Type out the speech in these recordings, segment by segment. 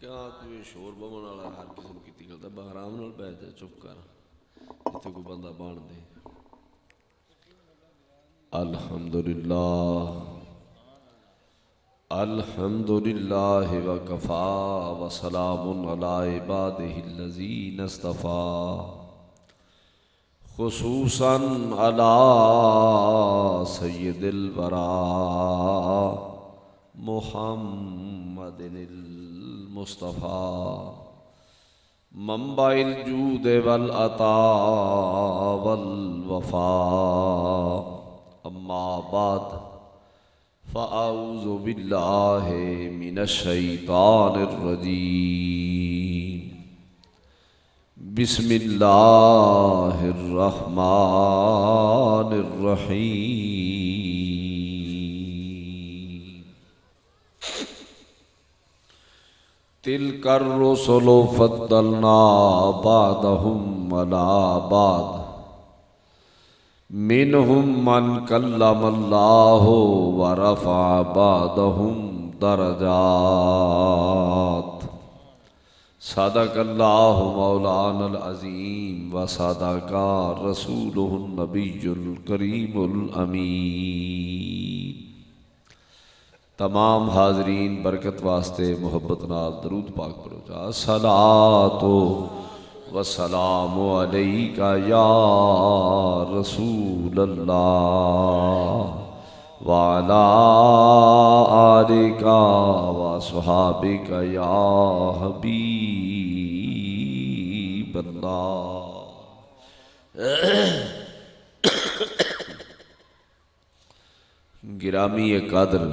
کیا تو یہ شور بمن والا ہر قسم کی کرتا آرام نال بیٹھ جا چپ کر جتنے کوئی بندہ بان دے. الحمدللہ الحمدللہ وکفا وسلام علی عبادہ الذین اصطفیٰ خصوصاً علی سید الورا محمد المصطفیٰ منبع الجود والعطاء والوفاء. اما بعد فاعوذ باللہ من الشیطان الرجیم. بسم اللہ الرحمن الرحیم. تلک الرسل فضلنا بعضهم علی بعض منهم من کلم اللہ ورفع بعضهم درجات. صدق اللہ مولانا العظیم وصدق رسولہ النبی الکریم الامین. تمام حاضرین برکت واسطے محبت نال درود پاک پڑھو جا. صلاۃ و سلام علیک یا رسول اللہ وعلی آلک و صحابک یا حبیب اللہ. گرامی قدر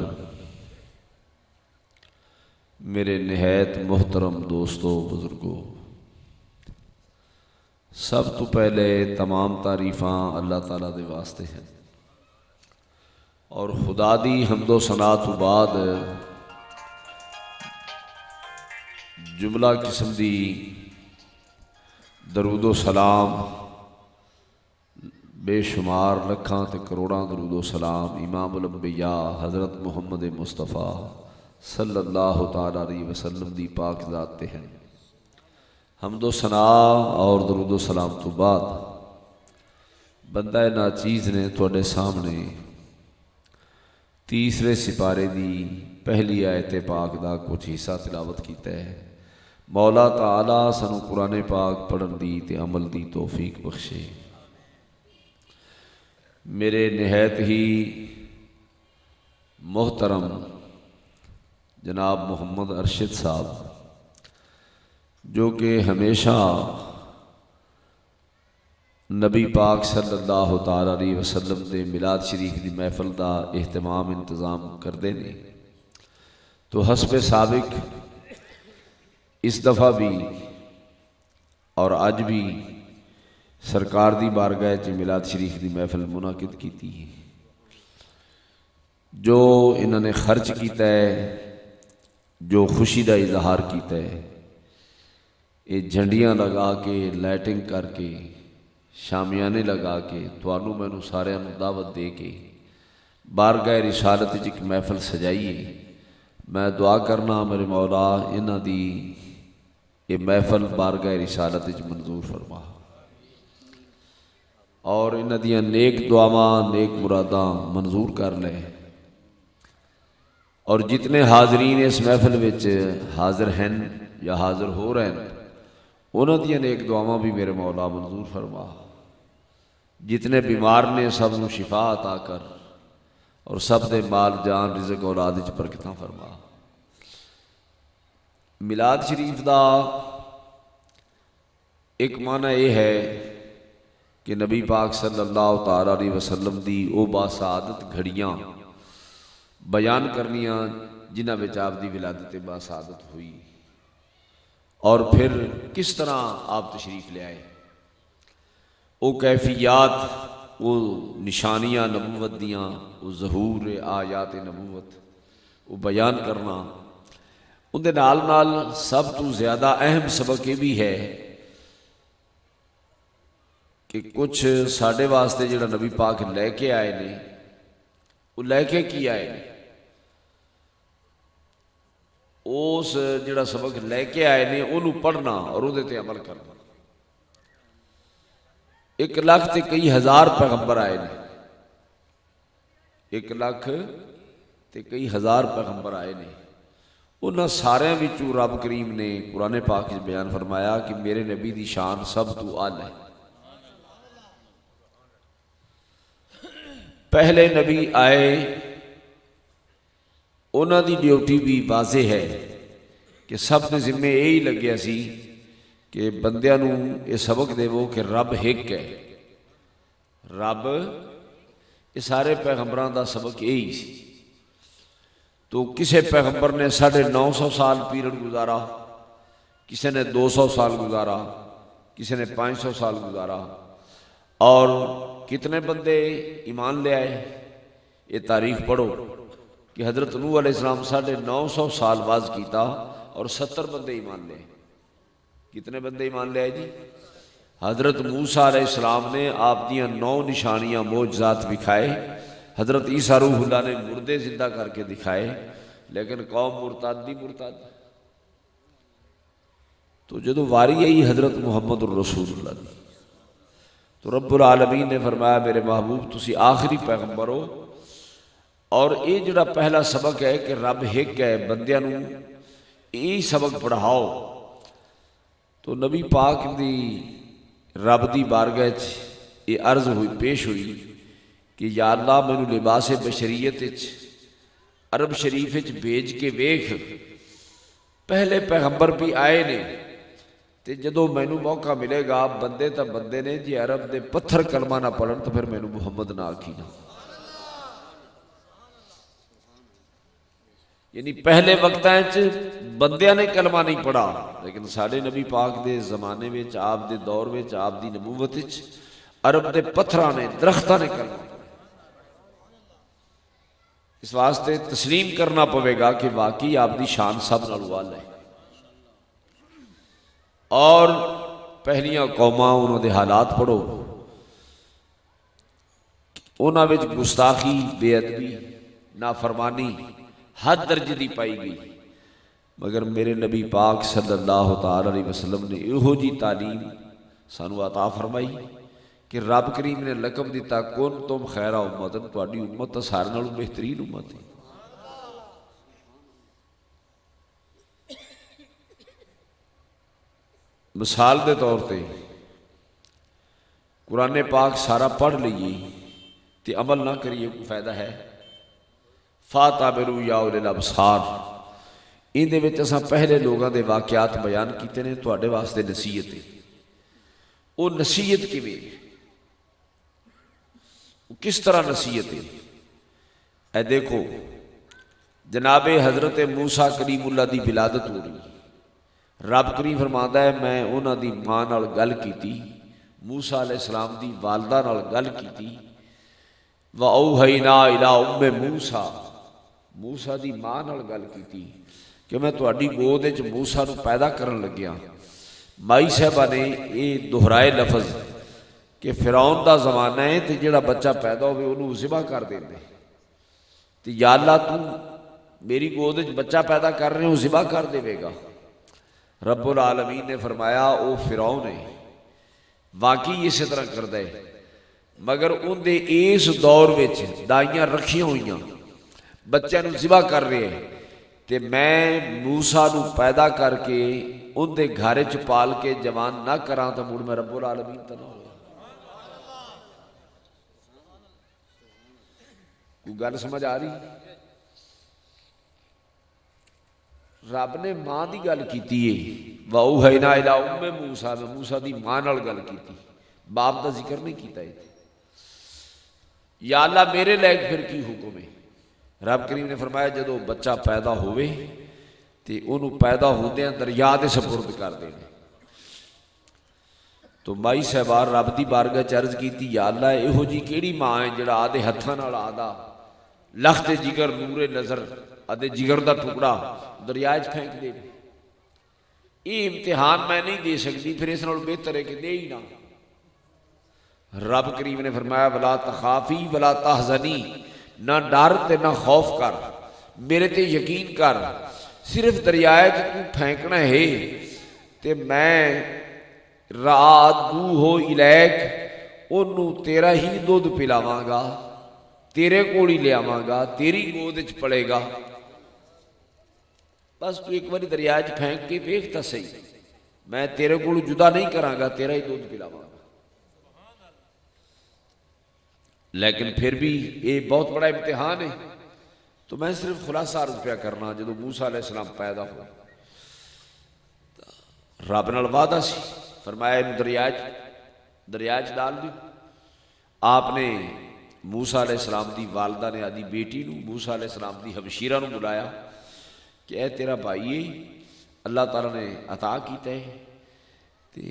میرے نہایت محترم دوستو بزرگو، سب تو پہلے تمام تعریفاں اللہ تعالیٰ دے واسطے ہیں اور خدا دی حمد و ثنا تو بعد جملہ قسم دی درود و سلام بے شمار لکھاں تے کروڑاں درود و سلام امام الانبیاء حضرت محمد مصطفیٰ صلی اللہ تعالیٰ علیہ وسلم دی پاک ذات تے ہیں. حمد و ثنا اور درود و سلام تو بعد بندہ ناچیز نے تھوڑے سامنے تیسرے سپارے دی پہلی آیت پاک دا کچھ حصہ تلاوت کیتا ہے. مولا تعالیٰ سنو قرآن پاک پڑھن دی تے عمل دی توفیق بخشے. میرے نہایت ہی محترم جناب محمد ارشد صاحب جو کہ ہمیشہ نبی پاک صلی اللہ تعالیٰ علیہ وسلم دے میلاد شریف دی محفل دا اہتمام انتظام کردے نے، تو حسب سابق اس دفعہ بھی اور آج بھی سرکار دی بارگاہ چ میلاد شریف دی محفل منعقد کیتی ہے. جو انہوں نے خرچ کیتا ہے، جو خوشی دا اظہار کیتا ہے، یہ جھنڈیاں لگا کے لائٹنگ کر کے شامیانے لگا کے توانوں مینوں سارے دعوت دے کے بارگاہ رسالت وچ ایک محفل سجائیے. میں دعا کرنا میرے مولا انہاں دی یہ محفل بارگاہ رسالت وچ منظور فرما اور انہاں دیاں نیک دعاواں نیک مراداں منظور کر لے. اور جتنے حاضرین اس محفل وچ حاضر ہیں یا حاضر ہو رہے ہیں انہاں دیاں نیک دعاواں بھی میرے مولا منظور فرما. جتنے بیمار نے سب نو شفا عطا کر اور سب دے مال جان رزق اولاد وچ برکتاں فرما. میلاد شریف دا ایک معنی یہ ہے کہ نبی پاک صلی اللہ تعالیٰ علیہ وسلم دی او باسعادت گھڑیاں بیان کرنیاں جنہاں وچ آپ دی ولادت باسعادت ہوئی اور پھر کس طرح آپ تشریف لے آئے. وہ کیفیات، وہ نشانیاں نبوت دیاں، وہ ظہور آیات نبوت وہ بیان کرنا. اندے نال نال سب تو زیادہ اہم سبق یہ بھی ہے کہ کچھ ساڈے واسطے جڑا نبی پاک لے کے آئے نے وہ لے کے کی آئے نے. اس جڑا سبق لے کے آئے نے انہوں پڑھنا اور وہ تے عمل کرنا۔ 1 لاکھ تے کئی ہزار پیغمبر آئے نے، 1 لاکھ تے کئی ہزار پیغمبر آئے نے، انہاں سارے وچوں رب کریم نے قرآن پاک میں بیان فرمایا کہ میرے نبی دی شان سب تو اعلی ہے۔ پہلے نبی آئے انہاں دی ڈیوٹی بھی واضح ہے کہ سب نے ذمہ یہی لگیا سی کہ بندیاں نوں یہ سبق دے وہ کہ رب ایک ہے، رب یہ سارے پیغمبران دا سبق یہی سی۔ تو کسی پیغمبر نے 950 سال پیریڈ گزارا، کسی نے 200 سال گزارا، کسی نے 500 سال گزارا، اور کتنے بندے ایمان لے آئے؟ یہ تاریخ پڑھو کہ حضرت نوح علیہ السلام 950 سال واز کیتا اور 70 بندے ایمان لے آئے۔ کتنے بندے ایمان لے آئے جی؟ حضرت موسیٰ علیہ السلام نے آپ دیاں 9 نشانیاں معجزات دکھائے، حضرت عیسیٰ روح اللہ نے مردے زندہ کر کے دکھائے، لیکن قوم مرتد۔ تو جدو واری آئی حضرت محمد الرسول اللہ دی تو رب العالمین نے فرمایا میرے محبوب تسی آخری پیغمبر ہو، اور یہ جڑا پہلا سبق ہے کہ رب ایک ہے، بندیاں نوں یہ سبق پڑھاؤ۔ تو نبی پاک دی رب دی بارگاہ یہ عرض ہوئی پیش ہوئی کہ یا اللہ مینوں لباس بشریت عرب شریف بھیج کے ویکھ، پہلے پیغمبر بھی آئے نے، تے جدو مینوں موقع ملے گا بندے تا بندے نے، جی عرب دے پتھر کلمہ نہ پڑھن تو پھر مینوں محمد نہ آکھی نا۔ یعنی پہلے وقتاں بندیاں نے کلمہ نہیں پڑھا، لیکن ساڈے نبی پاک دے زمانے وچ، آپ دے دور وچ، آپ دی نبوت وچ عرب دے پتھراں نے، درختاں نے کلمہ پڑھا۔ اس واسطے تسلیم کرنا پوے گا کہ واقعی آپ دی شان سب نال اعلی ہے۔ اور پہلیاں قوماں انہوں دے حالات پڑھو، انہاں وچ گستاخی، بے ادبی، نافرمانی حد درجے دی پائی گئی، مگر میرے نبی پاک صلی اللہ تعالی علیہ وسلم نے یہو جی تعلیم سانو عطا فرمائی کہ رب کریم نے لقب دیتا کنتم خیر امت، تہاڈی امت سارے نالوں بہترین امت ہے۔ مثال دے طور تے قرآن پاک سارا پڑھ لئیے تے عمل نہ کریے کوئی فائدہ ہے؟ فَاتَبِرُوا يَا أُولِي الْأَبْصَارِ، ان دے وچ اساں پہلے لوگاں دے واقعات بیان کیتے نے، تواڈے واسطے نصیحت ہے۔ وہ نصیحت کیویں؟ کس طرح نصیحت ہے؟ اے دیکھو جناب حضرت موسیٰ کلیم اللہ دی ولادت ہو رہی، رب کریم فرماتا ہے میں انہاں دی ماں نال گل کیتی، موسیٰ علیہ السلام دی والدہ نال گل کیتی، وَأَوْحَيْنَا إِلَىٰ أُمِّ مُوسیٰ، موسیٰ دی ماں نال گل کیتی کہ میں تہاڈی گود وچ موسیٰ نو پیدا کرن لگیا۔ مائی صاحبہ نے یہ دہرائے لفظ کہ فرعون دا زمانہ ہے تے جڑا بچہ پیدا ہوئے انہوں ذبح کر دیندے، تے یا اللہ تو میری گود وچ بچہ پیدا کر رہے ہو ذبح کر دے گا۔ رب العالمین نے فرمایا او فرعون ہے، واقعی اسی طرح کردا ہے، مگر ان دے اس دور وچ دائیاں رکھیاں ہوئیاں بچوں نو ذبح کر رہے ہیں، تے میں موسیٰ نو پیدا کر کے ان دے گھر چ پال کے جوان نہ کراں تو مڑ میں رب العالمین تو نہ ہو۔ کوئی گل سمجھ آ رہی؟ رب نے ماں دی گل کیتی ہے، وَأَوْحَيْنَا إِلَىٰ أُمِّ مُوسیٰ، میں موسیٰ دی ماں نال گل کیتی، باپ دا ذکر نہیں کیتا ہے۔ یا اللہ میرے لائق پھر کی حکم ہے؟ رب کریم نے فرمایا جدو بچہ پیدا ہوئے تے انہوں پیدا ہوندے ہیں دریا دے سپرد کر دینے۔ تو مائی صاحبہ رب دی بارگاہ چ عرض کیتی یا اللہ یہو جی کیڑی ماں ہے جڑا آدھے ہتھاں نال آدھا لخت جگر نور نظر آدھے جگر دا ٹکڑا دریا وچ پھینک دے؟ یہ امتحان میں نہیں دے سکتی، پھر اس نال بہتر ہے کہ دے ہی نہ۔ رب کریم نے فرمایا ولا تخافی ولا تحزنی، نہ ڈر تے نہ خوف کر، میرے تے یقین کر، صرف دریائے تو پھینکنا ہے تے میں رات دو ہو الیک انہوں تیرا ہی دودھ پلاواں گا، تیرے کول ہی لے آواں گا، تیری گود وچ پڑے گا، بس تو ایک باری دریائے پھینک کے ویکھ تا صحیح، میں تیرے کول جدا نہیں کراں گا، تیرا ہی دودھ پلاواں گا۔ لیکن پھر بھی یہ بہت بڑا امتحان ہے، تو میں صرف خلاصہ عرض پیا کرنا، جدو موسیٰ علیہ السلام پیدا ہوا رب نال وعدہ سی، فرمایا انہوں دریائے ڈال دی۔ آپ نے موسیٰ علیہ السلام دی والدہ نے آدھی بیٹی نو، موسیٰ علیہ السلام دی ہمشیرہ نو بلایا کہ اے تیرا بھائی اللہ تعالیٰ نے عطا کیتا ہے تے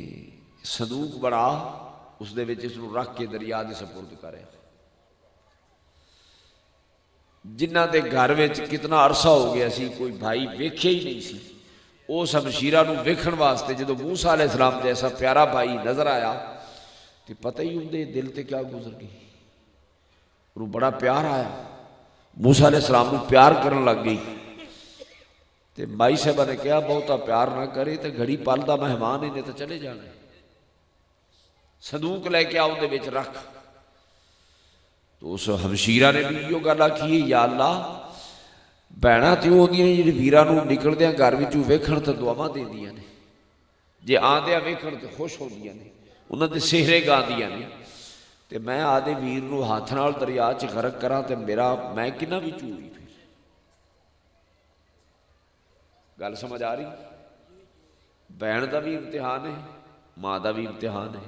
صندوق بڑا اس دے وچ اس نو رکھ کے دریا دے سپرد کرے۔ جنہ دے گھر وچ کتنا عرصہ ہو گیا سی کوئی بھائی ویکھے ہی نہیں سی، اس ہمشیرہ نو ویکھن واسطے جدو موسیٰ علیہ السلام جیسا پیارا بھائی نظر آیا تو پتہ ہی ہوندے دل تے کیا گزر گئی، انہوں بڑا پیار آیا، موسیٰ علیہ السلام نو پیار کرن لگ گئی۔ تے مائی صاحبہ نے کہا بہتا پیار نہ کرے تو گھڑی پل دا مہمان ہی نے تو چلے جانے، صندوق لے کے آؤ دے وچ رکھ۔ تو اس ہمشیرہ نے بھی یہ گل آکھی، یا اللہ بہنا تے ہوندیاں نے جڑی ویراں نو نکلدیاں گھر وچوں ویکھن تے دعاواں دیندیاں نے، جے آندیاں ویکھن تے خوش ہوندیاں نے، انہاں دے سہرے گاندیاں نے، تے میں آدھے ویر نو ہاتھ نال دریا چ غرق کراں تے میں کناں وچ چوری پھر۔ گل سمجھ آ رہی؟ بہن دا بھی امتحان ہے، ماں دا بھی امتحان ہے،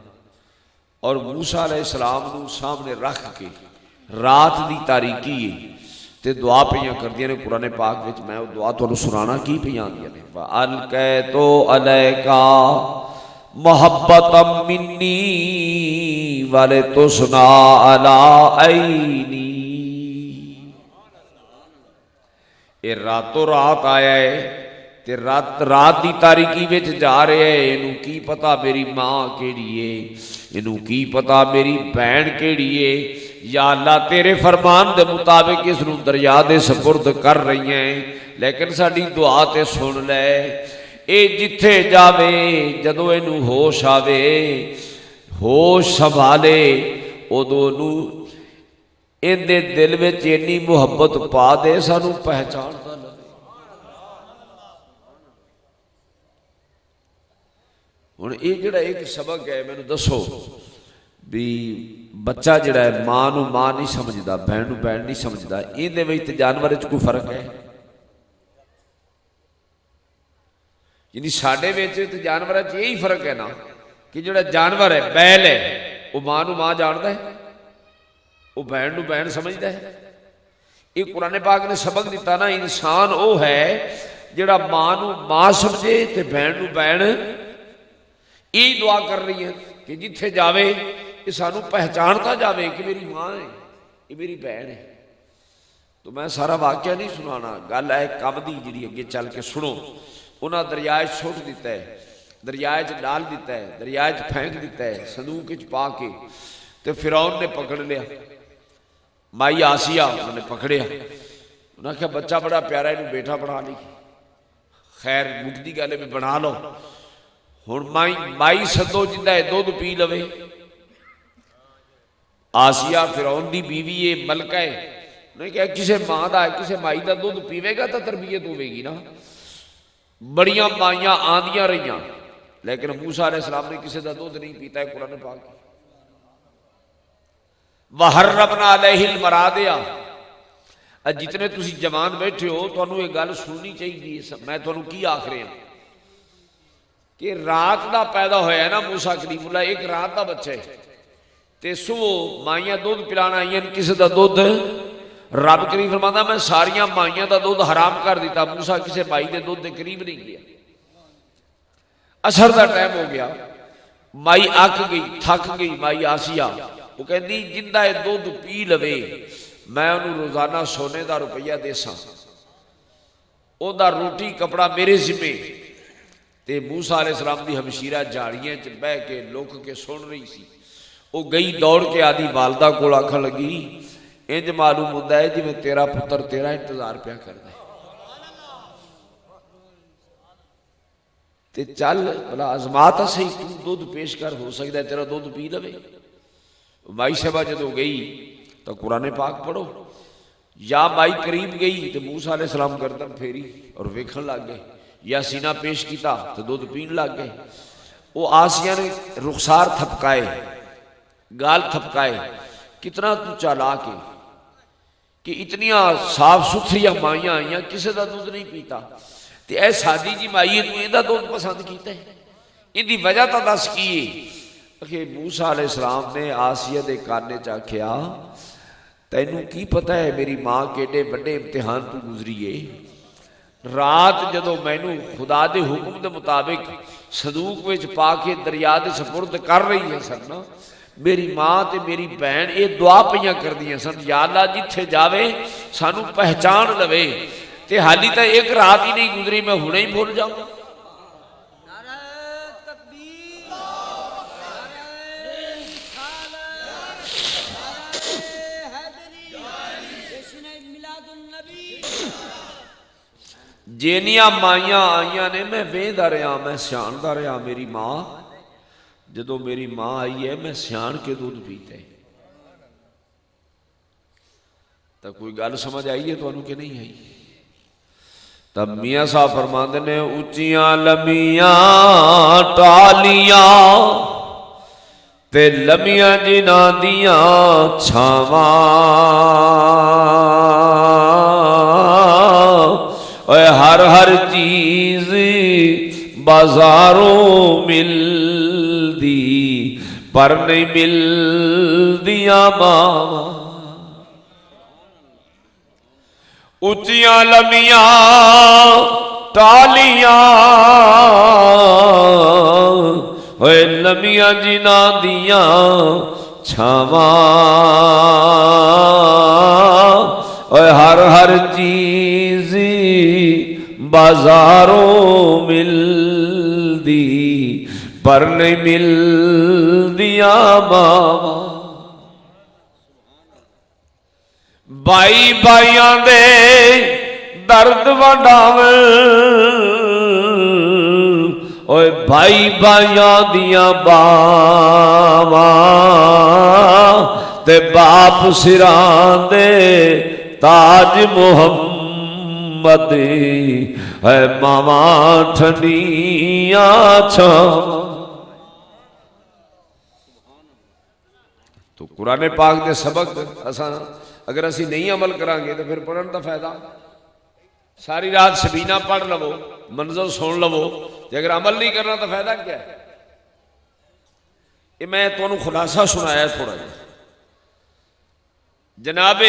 اور موسیٰ علیہ السلام نو سامنے رکھ کے رات دی تاریکی ہے تے دعا پیاں کردیاں نے قرآن پاک وچ، میں وہ دعا تانوں سنانا کی پیاں دیاں نے، وَأَلْقَيْتُ عَلَيْكَ مَحَبَّةً مِّنِّي وَلِتُصْنَعَ عَلَىٰ عَيْنِي۔ یہ راتوں رات آیا ہے تے رات دی تاریکی وچ جا رہے ہیں، انہوں کی پتا میری ماں کیڑی ہے، انہوں کی پتا میری بہن کیڑی ہے، یا اللہ تیرے فرمان دے مطابق اس نو دریا دے سپرد کر رہی ہیں، لیکن ساڈی دعا تے سن لے، اے جتھے جاوے جدو انہوں ہوش آوے ہوش سنبھالے ادو نو ان دے دل وچ اتنی محبت پا دے سانو پہچان دا لگے۔ ہن یہ جڑا ایک سبق ہے مینوں دسو بھی بچہ جڑا ہے ماں نو ماں نہیں سمجھدا، بہن نو بہن نہیں سمجھدا، این دے وچ تے جانور وچ کوئی فرق ہے؟ یعنی ساڈے وچ تے جانور وچ یہی فرق ہے نا کہ جڑا جانور ہے بیل ہے وہ ماں نو ماں جاندا ہے، وہ بہن نو بہن سمجھدا ہے۔ یہ قرآن پاک نے سبق دیتا نا، انسان وہ ہے جڑا ماں نو ماں سمجھے تے بہن نو بہن، یہی دعا کر رہی ہے کہ جتھے جاوے یہ سانو پہچانتا جاوے کہ میری ماں ہے، یہ میری بہن ہے۔ تو میں سارا واقعہ نہیں سنانا، گل ہے کم دی جڑی اگے چل کے سنو۔ انہاں دریائے چھوٹ دیتا ہے، دریائے ڈال دیتا ہے، دریائے پھینک دیتا ہے صندوق وچ پا کے، تو فرعون نے پکڑ لیا، مائی آسیہ انہوں نے پکڑیا، انہوں نے کہا بچہ بڑا پیارا ہے، انہوں بیٹا بنا لی، خیر مکدی گالے میں بنا لو، ہن مائی سدو جندہ ہے دودھ پی لوے۔ آسیہ فرعون دی بیوی ہے، ملکہ ہے، انہوں نے کہا کسے ماں دا ہے کسے مائی دا دودھ پیوے گا تو تربیت ہوئے گی نا۔ بڑیاں مائیاں آندیاں رہیاں لیکن موسیٰ علیہ السلام نے کسے دا دودھ نہیں پیتا ہے، قرآن پاک وَحَرَّمْنَا عَلَيْهِ الْمَرَاضِعَ۔ جتنے تسی جوان بیٹھے ہو تو انہوں یہ گل سننی چاہیے، میں تو انہوں کی آخ رہے ہیں کہ رات دا پیدا ہویا ہے نا موسیٰ کلیم اللہ، ایک رات دا بچہ ہے تے سو مائیاں دودھ پلانا آئیاں کسے دا دودھ، رب کریم فرماتا میں ساریاں مائیاں دا دودھ حرام کر دیتا، موسیٰ کسے مائی دے دودھ دے قریب نہیں گیا۔ عصر دا ٹائم ہو گیا، مائی آک گئی تھک گئی، مائی آسیہ وہ کہندی جندہ دودھ پی لوے میں انہوں روزانہ سونے دا روپیہ دے ساں، او دا روٹی کپڑا میرے ذمے۔ تے موسیٰ علیہ السلام دی ہمشیرہ جاڑیاں چ بہ کے لوک کے سن رہی سی، وہ گئی دوڑ کے آدھی والدہ کو آکھن لگی انج معلوم ہوتا ہے جی میں تیرا پتر تیرا انتظار پیا کردا ہے۔ تے چل بلا ازمات صحیح تو دودھ پیش کر، ہو سکتا ہے تیرا دودھ پی لوے۔ مائی صاحبہ جدو گئی تو قرآن پاک پڑھو، یا مائی قریب گئی تو موسیٰ علیہ السلام گردن پھیری اور ویکھن لگ گئے، یا سینہ پیش کیتا تو دودھ پین لگ گئے۔ وہ آسیہ نے رخسار تھپکائے، گال تھپکائے، کتنا تو چالاک ہے کہ اتنیاں صاف ستھری مائیاں آئیاں کسے دا دودھ نہیں پیتا، تے اے سادی جی مائی تو ایدہ دودھ پسند کیتا ہے، ان دی وجہ تا دس کیے کہ موسیٰ علیہ السلام نے آسیہ دے کانے چاکھیا تینوں کی پتہ ہے میری ماں کیڑے بڑے امتحان تو گزریے، رات جدو مینوں خدا دے حکم دے مطابق صندوق وچ پا کے دریا دے سپرد کر رہی ہے سن، میری ماں تے میری بہن یہ دعا پہیاں کر دیا سن، یا اللہ جتھے جاوے سانو پہچان لوے، تے حالی تا ایک رات ہی نہیں گزری میں ہونے ہی بھول جاؤں۔ جینیاں مائیاں آئیاں نے میں ویندہ رہا، میں سیاندہ رہا، میری ماں جدو میری ماں آئی ہے میں سیان کے دودھ پیتے ہیں۔ تو کوئی گل سمجھ آئی ہے تو انہوں کہ نہیں آئی؟ تب میاں صاحب فرماندے نے اچیاں لمیاں ٹالیاں تے لمیاں جنہاں دیاں چھاواں، اے ہر چیز بازاروں مل دی پر نہیں مل دیا ماں، اچیاں لمیاں ٹالیاں اے لمیاں جنہاں دیاں چھاواں، اے ہر چیز بازاروں مل دی پر نہیں مل دیا ماں، بائی بائیاں دے درد وڈاویں، اوے بھائی بائیاں دیاں باواں تے باپ سراں دے تاج محمد، اے ماواں ٹھنڈیاں چھاواں۔ تو قرآن پاک دے سبق اگر اسی نہیں عمل کریں گے تو پھر پڑھن دا فائدہ، ساری رات سبینہ پڑھ لو، منظر سن لو، اگر عمل نہیں کرنا تو فائدہ کیا ہے؟ یہ میں تو انہوں خلاصہ سنایا تھوڑا جا۔ جناب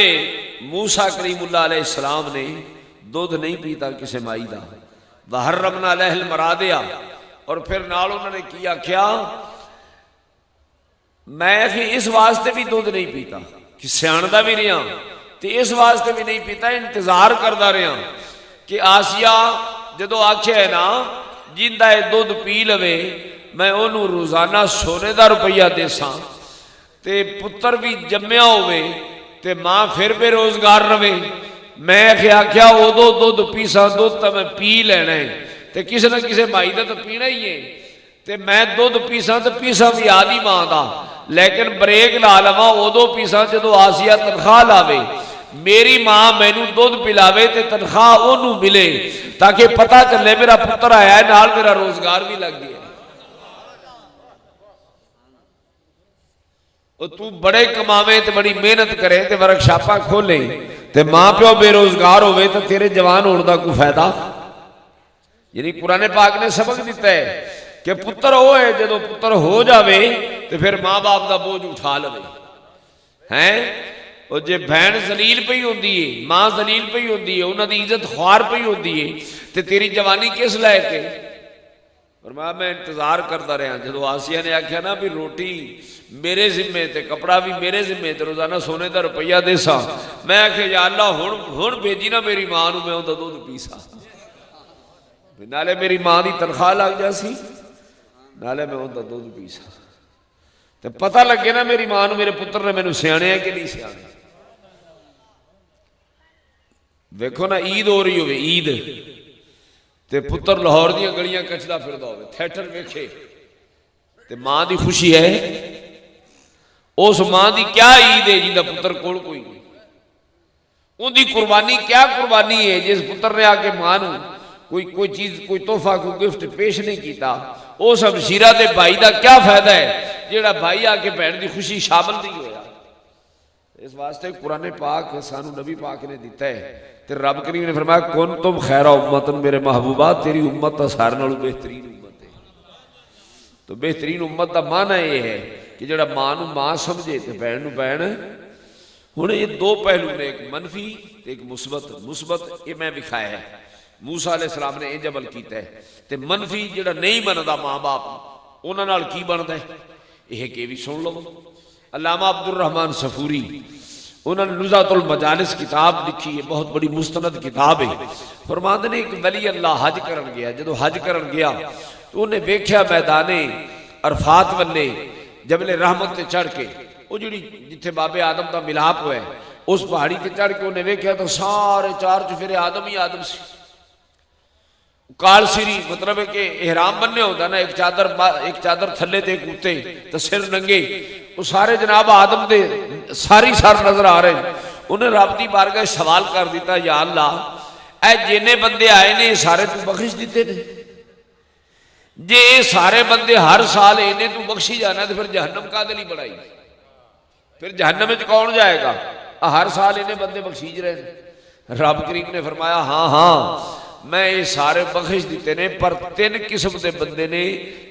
موسیٰ کریم اللہ علیہ السلام نے دودھ نہیں پیتا کسے مائی دا، وحرمنا علیہ المراضع، اور پھر نال انہوں نے کیا میں اس واسطے بھی دودھ نہیں پیتا کہ سیاندہ بھی رہا تے اس واسطے بھی نہیں پیتا، انتظار کردہ رہا کہ آسیہ جدو آکھے ہے نا جندہ دودھ پی لوے میں انہوں روزانہ سونے دا روپیہ دے ساں تے پتر بھی جمعہ ہوئے تے ماں پھر بے روزگار روے، میں کیا وہ دودھ پیسا دودھ تا میں پی لینا ہے تے کسی نہ کسی مائی دا تو پینا ہی ہے، تے میں دودھ پیسا تو پیسا بھی آدھی ماں دا، لیکن بریک لا لما ادو پیسا جدو آسیہ تنخواہ لاوے، میری ماں مینوں دودھ پلاوے تے تنخواہ انہوں ملے تاکہ پتہ چلے میرا پتر آیا ہے نال میرا روزگار بھی لگ گیا۔ تو بڑے کماوے تے بڑی محنت کرے تے ورک شاپا کھولے تے ماں پیو بے روزگار ہوئے تو تیرے جوان ہونے دا کوئی فائدہ؟ یعنی قرآن پاک نے سبق دیتا ہے کہ پتر ہوئے جدو پتر ہو جاوے تو پھر ماں باپ دا بوجھ اٹھا لوے ہیں، اور جے بہن ذلیل پئی ہوندی ہے، ماں ذلیل پئی ہوندی ہے، انہاں دی عزت خوار پئی ہوندی ہے تے تیری جوانی کس لائے کے؟ فرمایا میں انتظار کرتا رہا جدو آسیہ نے آکھیا نا بھی روٹی میرے ذمے تے کپڑا بھی میرے ذمے تے روزانہ سونے دا روپیہ دے سا، میں آکھیا یا اللہ ہن بھیجی نا میری ماں نو میں اوندا دودھ پی سا، نالے میری ماں دی تنخواہ لگ جاسی، نالے میں اوندا دودھ پی سا تے پتہ لگے نا میری ماں نو میرے پتر نے مینوں سیانے ہے کہ نہیں سیانے۔ ویکھو نا عید ہو رہی ہوئے عید تے پتر لاہور دیاں گلیاں کچدا پھردا ہوے تھیٹر ویکھے تے ماں دی خوشی ہے اس ماں دی کیا عید ہے جہاں پتر کول کوئی نہیں ان دی قربانی کیا قربانی ہے جس پتر نے آ کے ماں نو کوئی چیز کوئی تحفہ کوئی گفٹ پیش نہیں کیتا اس ہمشیرہ دے بھائی دا کیا فائدہ ہے جیڑا بھائی آ کے بہن دی خوشی شامل نہیں ہویا اس واسطے قرآن پاک سانو نبی پاک نے دیتا ہے تے رب کریم نے فرمایا کن تم خیر امتن میرے محبوبہ تیری امت تا سارے نالوں بہترین امت ہے تو بہترین امت دا معنی یہ ہے کہ جڑا ماں نو ماں سمجھے تے بہن نو بہن ہن یہ دو پہلو نے ایک منفی تے ایک مثبت یہ میں دکھایا ہے موسیٰ علیہ السلام نے انج عمل کیتا ہے تے منفی جڑا نہیں مندا ماں باپ انہاں نال کی بندا ہے یہ کہ بھی سن لو علامہ عبد الرحمن صفوری انہوں نے نزہۃ المجالس کتاب لکھی ہے بہت بڑی مستند کتاب ہے فرماندے نے ایک ولی اللہ حج کرن گیا جدو حج کرن گیا تو انہیں ویکھیا میدان عرفات والے جبل رحمت تے چڑھ کے وہ جڑی جتھے بابے آدم دا ملاپ ہوا ہے اس پہاڑی تے چڑھ کے انہیں ویکھیا تو سارے چار چفیرے آدم ہی آدم سے کال سری مطلب ہے کہ احرام بننے ہوتا نا ایک چادر تھلے تے ایک اوتے تو سر ننگے وہ سارے جناب آدم دے ساری سار نظر آ رہے ہیں انہیں رب دی بارگاہ سوال کر دیتا یا اللہ اے جنے بندے آئے نے سارے تو بخش دیتے نے جے سارے بندے ہر سال انہیں تو بخشی جانا تو پھر جہنم کا دلی بڑھائی پھر جہنم میں کون جائے گا ہر سال انہیں بندے بخشیج رہے ہیں رب کریم نے فرمایا ہاں میں یہ سارے بخش دیتے نے پر 3 قسم دے بندے نے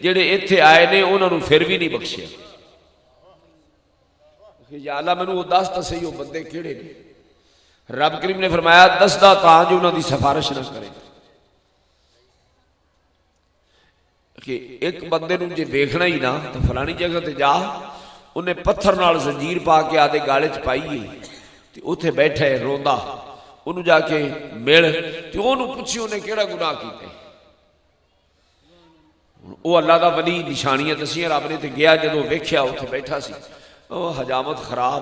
جڑے ایتھے آئے نے انہوں نے پھر بھی نہیں بخشیا یا اللہ میں نے وہ 10 صحیح وہ بندے کیڑے نے رب کریم نے فرمایا 10 دا تاں جو انہوں دی سفارش نہ کرے کہ ایک بندے نو جے دیکھنا ہی نا تو فلانی جگہ تے جا انہیں پتھر نال زنجیر پا کے آدھے گالے چ پائیے تے اوتھے بیٹھا ہے روندا انہوں جا کے مل تو انہوں پوچھی انہیں کیڑا گناہ کیتے وہ اللہ دا ولی نشانیاں دسیاں رب نے تے گیا جدو ویکھیا اوتھے بیٹھا سی وہ حجامت خراب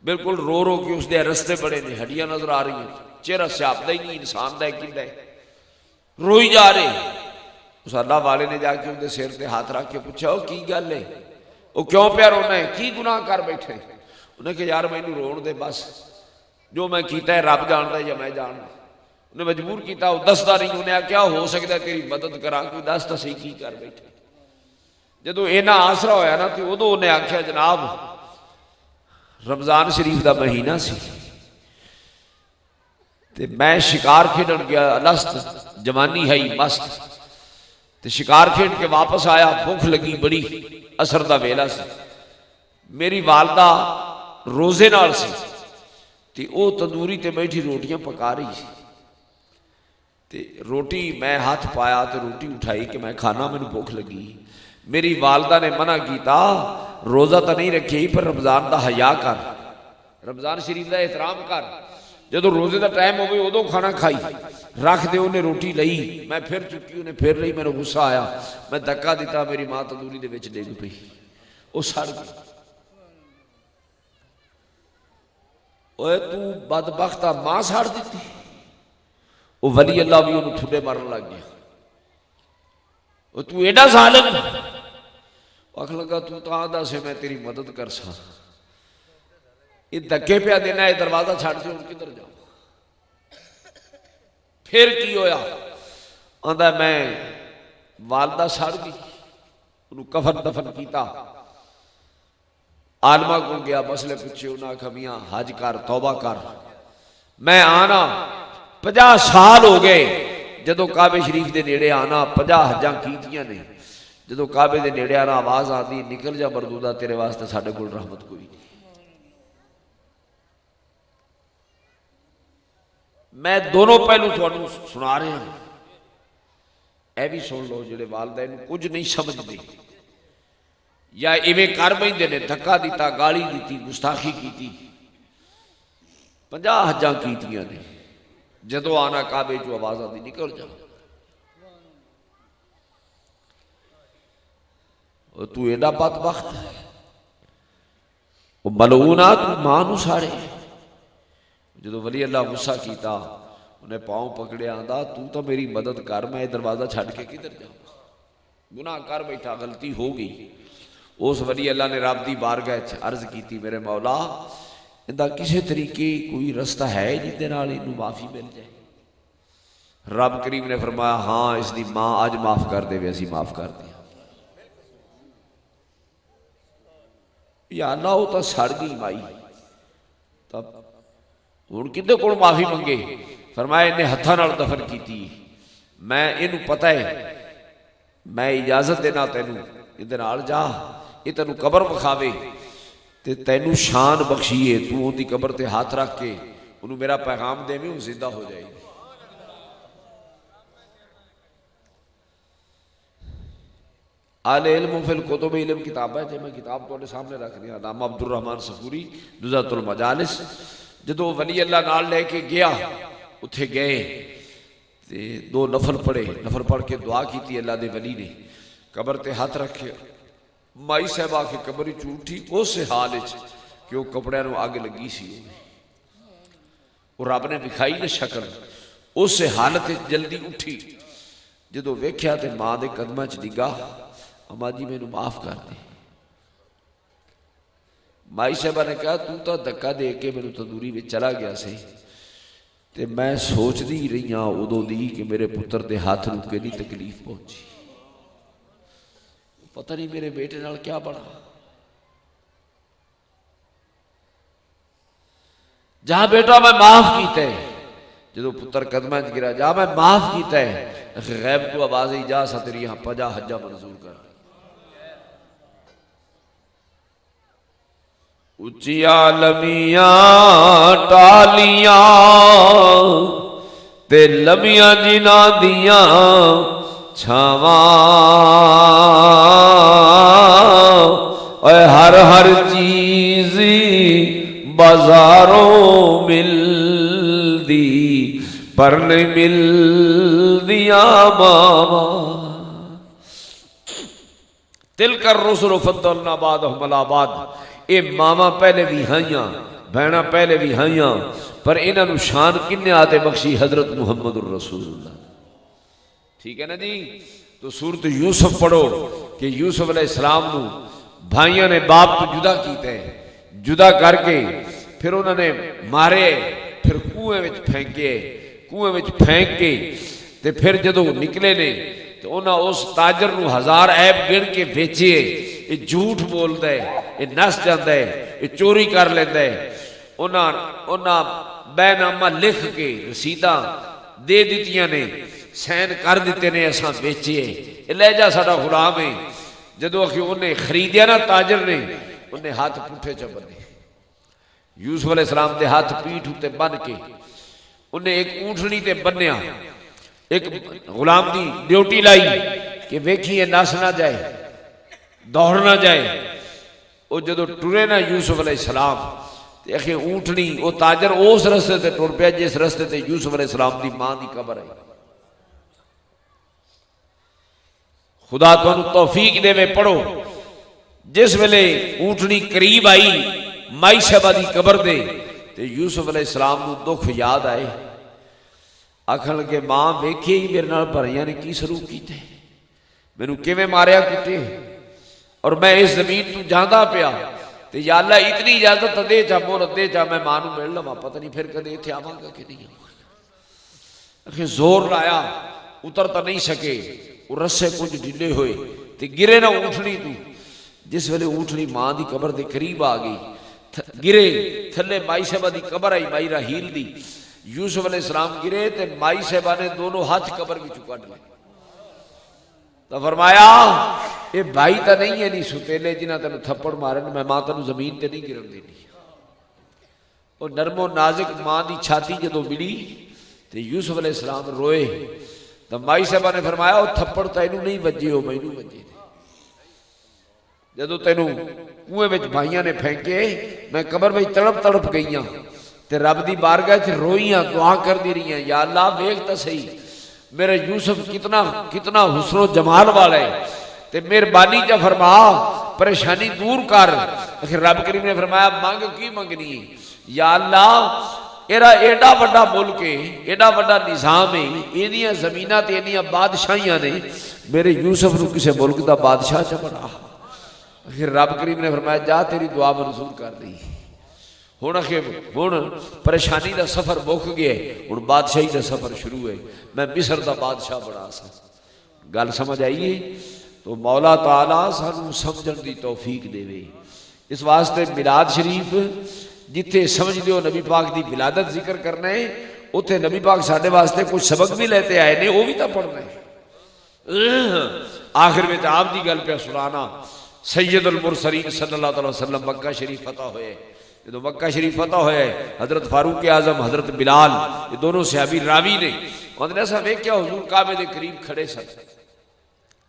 بالکل رو رو کے اس دے رستے بڑے نے ہڈیاں نظر آ رہی ہیں چہرہ سیاپدا ہی نہیں انسان دا کیندا ہے روئی جا رہے اس اللہ والے نے جا کے ان دے سر تے ہاتھ رکھ کے پوچھا او کی گل ہے او کیوں پیا رونا ہے کی گناہ کر بیٹھے انہیں کہ یار مینوں رون دے بس جو میں کیتا ہے رب جانتا ہے یا میں جانتا انہیں مجبور کیتا وہ دستا نہیں انہیں کیا ہو سکتا ہے تیری مدد کرا کوئی دستا صحیح کی کر بیٹھے جدو اینا آسرا ہویا نا تو ادو انہیں آکھیا جناب رمضان شریف دا مہینہ سی تے میں شکار کھیڈن گیا الست جوانی ہے مست تے شکار کھیڈ کے واپس آیا بھوک لگی بڑی اثر دا ویلا سی میری والدہ روزے نال سی تے او تندوری تے بیٹھی روٹیاں پکا رہی سی تے روٹی میں ہاتھ پایا تے روٹی اٹھائی کہ میں کھانا میں نے بھوک لگی میری والدہ نے منع کیتا روزہ تا نہیں رکھی پر رمضان دا حیا کر رمضان شریف دا احترام کر جدو روزے دا ٹائم ہوئے ادو کھانا کھائی رکھ دے انہیں روٹی لئی میں پھر چکی انہیں پھر لئی میں نے غصہ آیا میں دھکا دیتا میری ماں تندوری دے وچ ڈگ پئی او سڑ گئی اوے تو بدبختہ ماں ساڑ دیتی وہ ولی اللہ بھی انہوں تھوڑے مارن لگ گیا وہ تو ایڈا ظالم وقت لگا تو آدھا سے میں تیری مدد کر سا یہ دھکے پہ دینا ہے دروازہ چھاڑ کے ان کدھر جاؤں پھر کی ہویا آدھا میں والدہ ساڑ گئی انہوں کفن دفن کیتا عالمہ کو گیا مسئلے پوچھے انہاں کھمیاں حج کر توبہ کر میں آنا 50 سال ہو گئے جدو کعبے شریف دے نیڑے آنا 50 حجاں کیتیاں نے جدو کعبے دے نیڑے آنا آواز آتی نکل جا مردودہ تیرے واسطے ساڑھے کل رحمت کوئی نہیں میں دونوں پہلو تھوڑوں سنا رہے ہیں اے بھی سن لو جڑے والدین کچھ نہیں سمجھ دے یا ایویں کر بیندے نے دھکا دیتا گالی دیتی گستاخی کیتی 50 حجاں کیتیاں نے جدو آنا کعبے جو آواز آتی نکل جا اور تو ایڈا بدبخت ہے وہ ملعونات مانو سارے جدو ولی اللہ غصہ کیتا انہیں پاؤں پکڑے آندا تو تو میری مدد کر، میں دروازہ چھڑ کے کدھر جاؤں، گناہ کر بیٹھا، غلطی ہو گئی۔ اس ولی اللہ نے رب دی بارگاہ عرض کیتی میرے مولا اندا کسی طریقے کوئی رستہ ہے جس دے نال اینوں معافی مل جائے؟ رب کریم نے فرمایا ہاں اس دی ماں اج معاف کر دے، اسی معاف کر دیا۔ یا اللہ وہ تو سڑ گئی مائی، تب ہن کدے کول معافی منگے؟ فرمایا انہیں ہتھاں نال دفن کیتی، میں اینوں پتہ ہے، میں اجازت دینا تینوں ادھر نال جا، یہ تینوں قبر وکھاوے تے تینوں شان بخشیے، تو ان دی قبر تے ہاتھ رکھ کے انہوں میرا پیغام دے میں وہ زندہ ہو جائے گی۔ آل علم فی الکتب علم کتاب ہے جی، میں کتاب تو سامنے رکھ دیا، علامہ عبد الرحمن صفوری نزہۃ المجالس، جدو ولی اللہ نال لے کے گیا اتھے گئے تے دو نفل پڑھے، نفل پڑھ کے دعا کی تھی اللہ دے ولی نے، قبر تے ہاتھ رکھے، مائی صاحبہ کی قبر چوٹھی اس حال کہ وہ کپڑے نو آگ لگی سی، وہ رب نے دکھائی نے شکل، اس حالت جلدی اٹھی، جدو ویکھیا تے ماں دے قدمہ چ ڈگا، اما جی میں معاف کر دے۔ مائی صاحبہ نے کہا تو دھکا دے کے میرے تندوری میں چلا گیا سے تے میں سوچ دی رہی ہاں ادو دی کہ میرے پتر دے ہاتھ رک کے نہیں تکلیف پہنچی، پتہ نہیں میرے بیٹے نال کیا بڑا۔ جہاں بیٹا میں معاف کیتا ہے، جدو پتر قدمہ گرا جا میں معاف کیتا ہے، غیب تو آواز ہی جا سا تیری یہاں پجا حجہ منظور کر۔ اچیا لمیاں ٹالیاں تے لمیاں جنا دیاں چھاواں، اے ہر ہر چیز بازاروں مل دی پر نہیں مل دیا ماما، تل کر رسل فضلنا بعضهم علی بعض، اے ماما پہلے بھی ہائیاں بہنا پہلے بھی ہائیاں، پر انہاں نو شان کنے آتے بخشی حضرت محمد الرسول اللہ۔ ٹھیک ہے نا جی؟ تو سورۃ یوسف پڑھو کہ یوسف علیہ السلام نو بھائیاں نے باپ تو جدا کیتے ہیں، جدا کر کے پھر انہوں نے مارے، پھر کنویں وچ پھینکے، کنویں وچ پھینک کے تے پھر جدو نکلے نے تو انہاں اس تاجر نو 1000 عیب گن کے بیچے، یہ جھوٹ بولتا ہے، یہ نس جاتا ہے، یہ چوری کر لیتا ہے، انہاں بے نامہ لکھ کے رسیداں دے دیتیاں نے، سین کر دیتے نے ایسا بیچے، یہ لے جا ساڑا غلام ہے۔ جدو انہیں خریدیا نا تاجر نے، انہیں ہاتھ پوٹھے چ بنے، یوسف علیہ السلام دے ہاتھ پیٹھ ہوتے بن کے انہیں ایک اونٹنی تے بنیا، ایک غلام دی ڈیوٹی لائی کہ ویکھیے نس نہ جائے، دوڑ نہ جائے۔ وہ جدو ٹرے نا یوسف علیہ السلام تے اکھے اونٹنی، وہ تاجر اس رستے تے ٹر پیا جس رستے تے یوسف علیہ السلام دی ماں دی قبر ہے۔ خدا تو توفیق دے میں پڑھو، جس ویلے اونٹنی قریب آئی مائی صاحبہ دی قبر دے تے یوسف علیہ السلام نو دکھ یاد آئے، آکھن لگے ماں ویکھے ہی میرے نال بھرائیاں نے کی سلوک کیتے، مینوں کیویں ماریا کٹے، اور میں اس زمین تو جاندا پیا تے یا اللہ اتنی اجازت دے جا، مہلت دے جا، میں ماں نو مل لواں، پتہ نہیں پھر کدے ایتھے آواں گا کہ نہیں آواں گا۔ اکھے زور لایا، اتر تو نہیں سکے، وہ رسے کچھ ڈھلے ہوئے تے گرے نہ اونٹنی تو، جس ویلے اونٹنی ماں دی قبر دے قریب آ گئی، گرے تھلے مائی صاحبہ دی قبر آئی، مائی راہیل دی، یوسف علیہ السلام گرے تے مائی صاحبہ نے دونوں ہاتھ قبر بھی چکا ڈلے، تو فرمایا اے بھائی تا نہیں ہے نہیں ستیلے جنہ تینوں تھپڑ مارن، میں ماں تینوں زمین تے نہیں گرن دینی۔ اور نرم و نازک ماں دی چھاتی جدو ملی تے یوسف علیہ السلام روئے، تو مائی صاحبہ نے فرمایا وہ تھپڑ تینوں نہیں وجے ہو، مینوں وجے نے، جدو تینوں کنویں وچ بھائیاں نے پھینکے، میں قبر وچ تڑپ تڑپ گئیاں تے رب دی بارگاہ وچ روئیاں، دعا کر دی رہیاں، یا اللہ ویکھ تے صحیح میرا یوسف کتنا حسن و جمال والا ہے، تے مہربانی جا فرما پریشانی دور کر۔ آخر رب کریم نے فرمایا مانگ کی منگنی ہے، یا اللہ ایرا ایڈا وڈا ملک ہے، ایڈا وڈا نظام ہے، اینیاں زمیناں تے اینیاں بادشاہیاں نے، میرے یوسف نو کسے ملک دا بادشاہ چ بنا۔ پھر رب کریم نے فرمایا جا تیری دعا منظور کر دی، ہن پریشانی دا سفر مک گیا، ہن بادشاہی دا سفر شروع ہے، میں مصر دا بادشاہ بنا سا۔ گل سمجھ آئیے؟ تو مولا تعالیٰ سانو سمجھن دی توفیق دے وے۔ اس واسطے میلاد شریف جتھے سمجھ دیو نبی پاک دی ولادت ذکر کرنا ہے، اتھے نبی پاک ساڈے واسطے کچھ سبق بھی لیتے آئے نے، وہ بھی تو پڑھنا ہے۔ آخر میں آپ دی گل پہ سنانا، سید المرسلین صلی اللہ علیہ وسلم مکہ شریف فتح ہوئے، جدو مکہ شریف فتح ہوئے حضرت فاروق اعظم، حضرت بلال، یہ دونوں صحابی راوی نے، انہوں نے ایسا ویکھیا حضور کعبے دے قریب کھڑے سن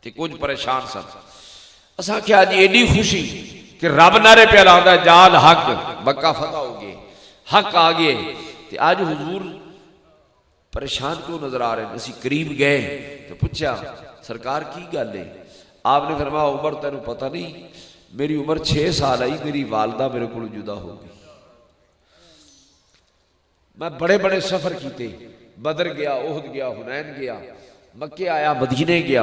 تے کچھ پریشان سن۔ اساں کیا جی ایڈی خوشی کہ رب نعرے پہ لاؤندا ہے جال حق، مکہ فتح ہو گئے، حق آ گئے، تے آج حضور پریشان کیوں نظر آ رہے ہیں؟ اسی قریب گئے تو پوچھا سرکار کی گل ہے؟ آپ نے فرمایا عمر تینوں پتہ نہیں، میری عمر 6 سال آئی، میری والدہ میرے کو جدا ہو گئی، میں بڑے بڑے سفر کیتے، بدر گیا، احد گیا، حنین گیا، مکے آیا، مدینے گیا،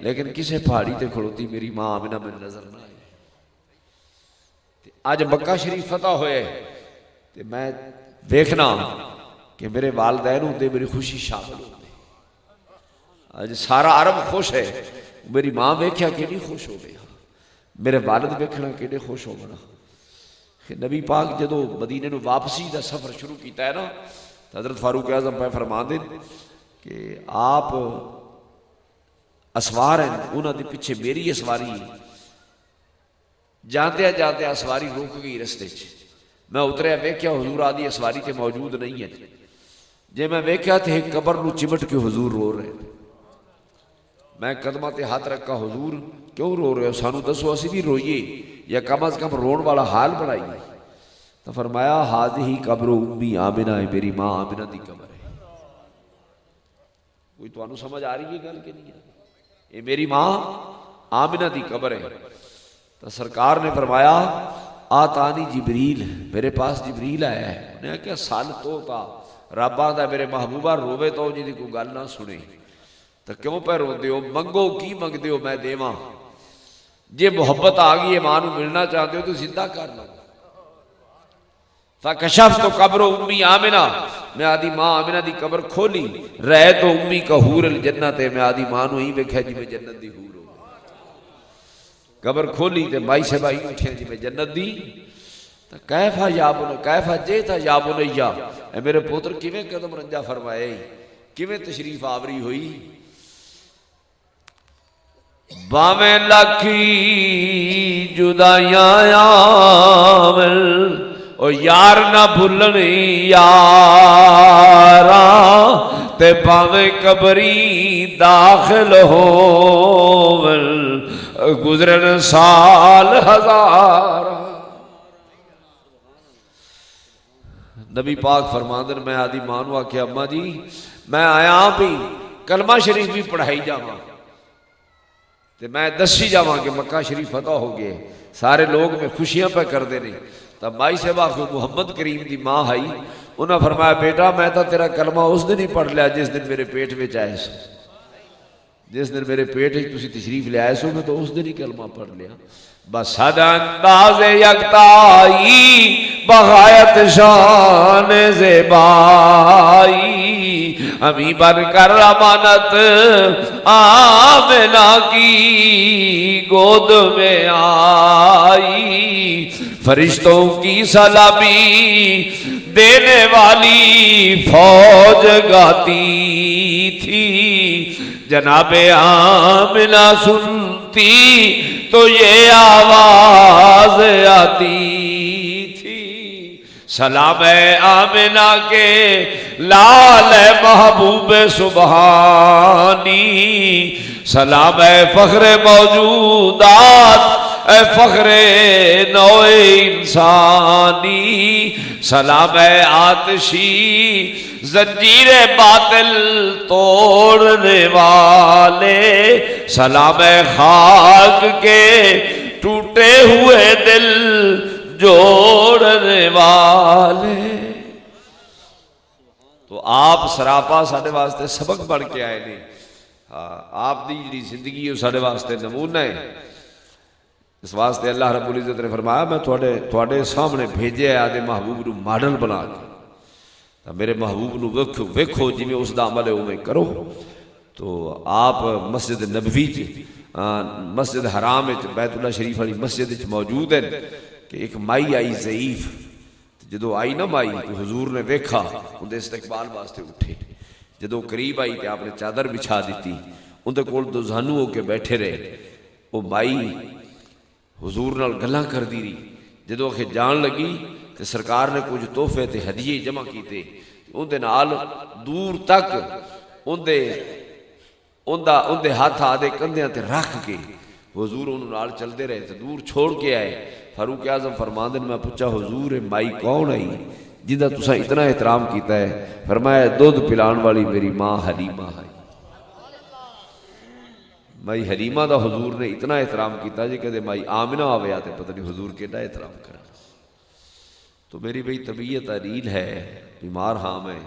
لیکن کسے پہاڑی تے کھڑوتی میری ماں آمنہ میرے نظر نہ آئی۔ آج مکہ شریف فتح ہوئے تے میں دیکھنا کہ میرے والدین ہوتے میری خوشی شامل ہوتے، آج سارا عرب خوش ہے، میری ماں ویکھیا کیڑی خوش ہو گیا، میرے والد ویکھنا کیڑے خوش ہو گیا۔ کہ نبی پاک جدو مدینے نو واپسی دا سفر شروع کیتا ہے نا، حضرت فاروق اعظم پہ فرما دیں کہ آپ اسوار ہیں، انہاں دے پیچھے میری اسواری، جانتے جانتے اسواری روک گئی رستے چ، میں اتریا ویکھیا حضور آدھی اسواری تے موجود نہیں ہے، جے میں ویکھیا تے ایک قبر نو چمٹ کے حضور رو رہے، میں قدمہ تے ہاتھ رکھا حضور کیوں رو رہے ہو؟ سانو دسو اسی بھی روئیے یا کم از کم رون والا حال بنائیے۔ تو فرمایا ہذہ قبر امی آمنہ ہے، میری ماں آمنہ دی قبر ہے۔ کوئی تو انو سمجھ آ رہی ہے گل کہ نہیں ہے؟ یہ میری ماں آمنہ دی قبر ہے۔ تو سرکار نے فرمایا آتانی جبریل، میرے پاس جبریل آیا ہے، انہیں کہا کہ سال تو تا رب آندا میرے محبوبہ روے تو جی دی کوئی گل نہ سنے، تو کیوں پہ رو دیو؟ منگو کی منگ دیو میں دیواں، جے محبت آگئی ہے ماں نو ملنا چاہتے ہو تو زندہ کر لو۔ فکشفت قبر امی آمنہ، میں آدھی ماں آمنہ دی قبر کھولی، رہے تو امی کا حور الجنت ہے، میں آدھی ماں نو ہی ویکھیا جی میں جنت دی حور ہو، قبر کھولی تے مائی سے بائی اٹھیا جی میں جنت دی۔ تو کیفا یا بنو کیفا جیتا یا بنیا، اے میرے پوتر کیویں قدم رنجا فرمائے، کیویں تشریف آوری ہوئی؟ باویں لکھی جدائیاں آمل، او یار نہ بھولنی یاراں، تے باویں قبری داخل ہوول، گزرن سال ہزار۔ نبی پاک فرماندن میں آدھی مانوا کہ اماں جی میں آیا بھی کلمہ شریف بھی پڑھائی جاواں تے میں دسی جاواں کہ مکہ شریف فتح ہو گئے، سارے لوگ میں خوشیاں پہ کر دے نہیں۔ تب مائی صاحبہ کو محمد کریم دی ماں آئی، انہاں فرمایا بیٹا میں تو تیرا کلمہ اس دن ہی پڑھ لیا جس دن میرے پیٹ میں آئے سو، جس دن میرے پیٹ ہی تسی تشریف لے آئے سو میں تو اس دن ہی کلمہ پڑھ لیا۔ بس حد انداز یکتائی بغایت شان زیبائی، ہمیں بن کر امانت آمنہ کی گود میں آئی، فرشتوں کی سلامی دینے والی فوج گاتی تھی، جناب آمنہ سنتی تو یہ آواز آتی تھی، سلام اے آمنہ کے لال محبوب سبحانی، سلام اے فخر موجودات اے فخر نوع انسانی، سلام اے آتشی زنجیر باطل توڑنے والے، سلام اے خاک کے ٹوٹے ہوئے دل جوڑنے والے۔ تو آپ سراپا سارے واسطے سبق بن کے آئے نے. آپ دی جڑی زندگی ہے سارے واسطے نمونہ ہے. اس واسطے اللہ رب العزت نے فرمایا میں تھوڑے سامنے بھیجے ہے آدھے محبوب نو ماڈل بنا کے. میرے محبوب نو ویکھو جی میں اس دا عمل ہے اویں کرو. تو آپ مسجد نبوی مسجد حرام بیت اللہ شریف والی مسجد موجود ہیں کہ ایک مائی آئی ضعیف. جدو آئی نا مائی تو حضور نے ویکھا اندر استقبال واسطے اٹھے. جدو قریب آئی تو آپ نے چادر بچھا دیتی. اندر کول دو زانو ہو کے بیٹھے رہے. وہ مائی حضور نال گلاں کر دی رہی. جدو کہ جان لگی تو سرکار نے کچھ تحفے تے ہدیے جمع کیتے. اندے نال دور تک اندے ہاتھ آدھے کندھیاں تے رکھ کے حضور انہوں نال چلتے رہے تو دور چھوڑ کے آئے. فاروق اعظم فرماندے نے میں پوچھا حضور مائی کون آئی جنہاں تساں اتنا احترام کیتا ہے؟ فرمایا دودھ پلان والی میری ماں حلیمہ ہے. مائی حلیمہ دا حضور نے اتنا احترام کیتا جی کہتے مائی آمنہ آوے آتے پتہ نہیں حضور کیڑا احترام کرا. تو میری بھئی طبیعت علیل ہے، بیمار ہاں میں.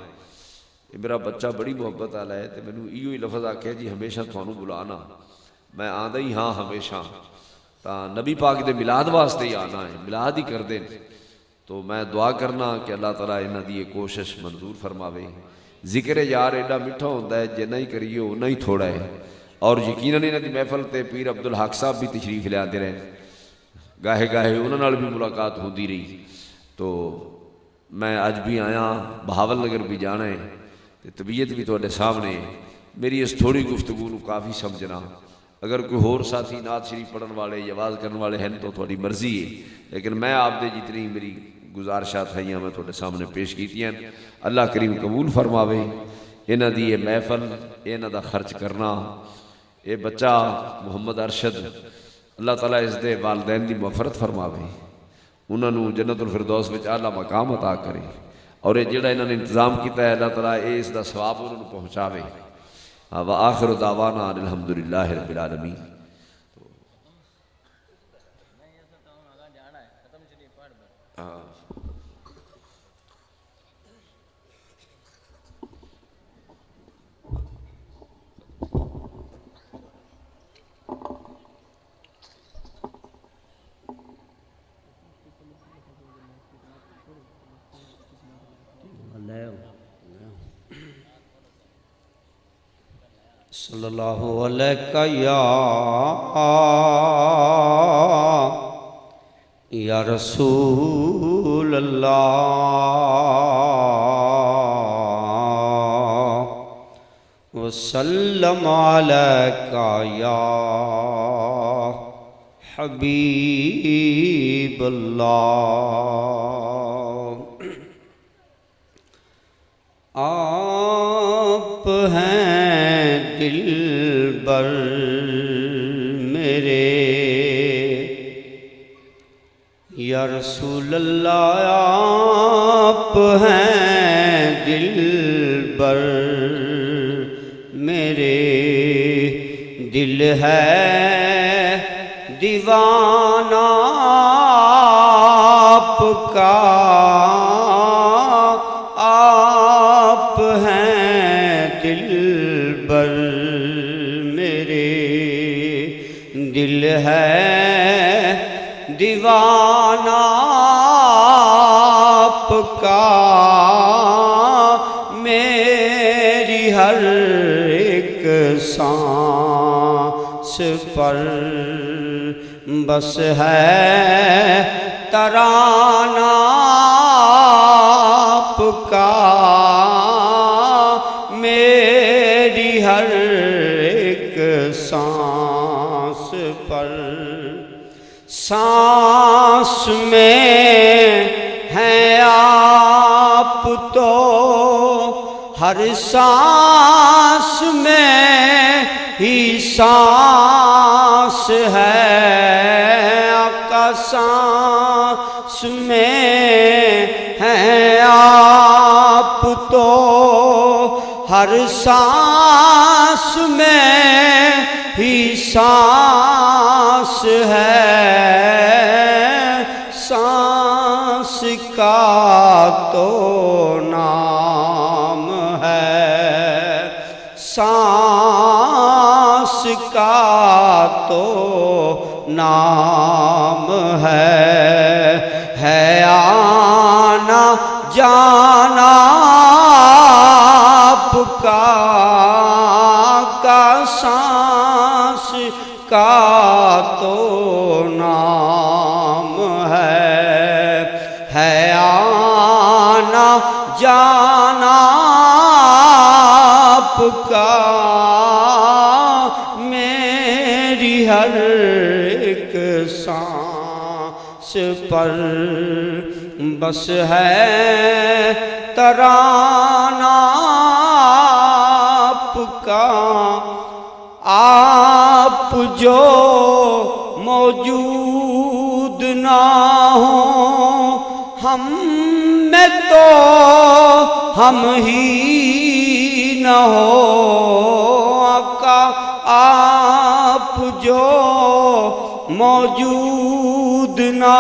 میرا بچہ بڑی محبت والا ہے تو مینوں ایو ہی لفظ آکھیا جی ہمیشہ تھانوں بلانا. میں آندا ہی ہاں ہمیشہ تا نبی پاک دے میلاد واسطے ہی آنا ہے، میلاد ہی کر دیں. تو میں دعا کرنا کہ اللہ تعالیٰ انہاں دی کوشش منظور فرماوے. ذکر یار ایڈا میٹھا ہوندا ہے جنہ ہی کریے اُنہ ہی تھوڑا ہے. اور یقیناً انہاں دی محفل تے پیر عبدالحق صاحب بھی تشریف لے آتے رہے. گاہے گاہے انہاں نال بھی ملاقات ہوندی رہی. تو میں اج بھی آیا بہاول نگر بھی جانا ہے. طبیعت بھی تواڈے سامنے ہے. میری اس تھوڑی گفتگو نو کافی سمجھنا. اگر کوئی ہور ساتھی نعت شریف پڑھن والے یا واز کرن والے ہیں تو تھوڑی مرضی ہے. لیکن میں آپ دے جتنی میری گزارشات ہیں میں تواڈے سامنے پیش کیتی ہیں. اللہ کریم قبول فرماوے. انہاں دی یہ محفل انہاں دا خرچ کرنا یہ بچہ محمد ارشد اللہ تعالیٰ اس دے والدین دی مغفرت فرماوے. انہاں نو جنت الفردوس وچ اعلیٰ مقام عطا کرے. اور یہ جڑا انہوں نے انتظام کیتا ہے اللہ تعالیٰ اس دا ثواب انہوں نے پہنچاوے. وآخر دعوانا الحمدللہ رب العالمین. صلی اللہ علیہ یا رسول اللہ وسلم علیکہ یا حبیب اللہ. آپ ہیں دلبر میرے یا رسول اللہ. آپ ہیں دلبر میرے دل ہے دیوانہ آپ کا. آپ ہیں دلبر میرے دل ہے دیوانہ آپ کا. میری ہر ایک سانس پر بس ہے ترانہ آپ کا. میری ہر ایک سانس پر سانس میں ہیں آپ تو ہر سانس میں ہی سانس ہے. آقا سانس میں ہیں آپ تو ہر سانس میں ہی سانس ہے. سانس کا تو نام تو نام ہے آنا جانا آپ کا سانس کا تو نام ہے آنا جانا آپ کا میری ہر ایک سانس پر بس ہے ترانہ آپ کا آپ جو موجود نہ ہوں ہم میں تو ہم ہی نہ ہو آقا آپ جو موجود نہ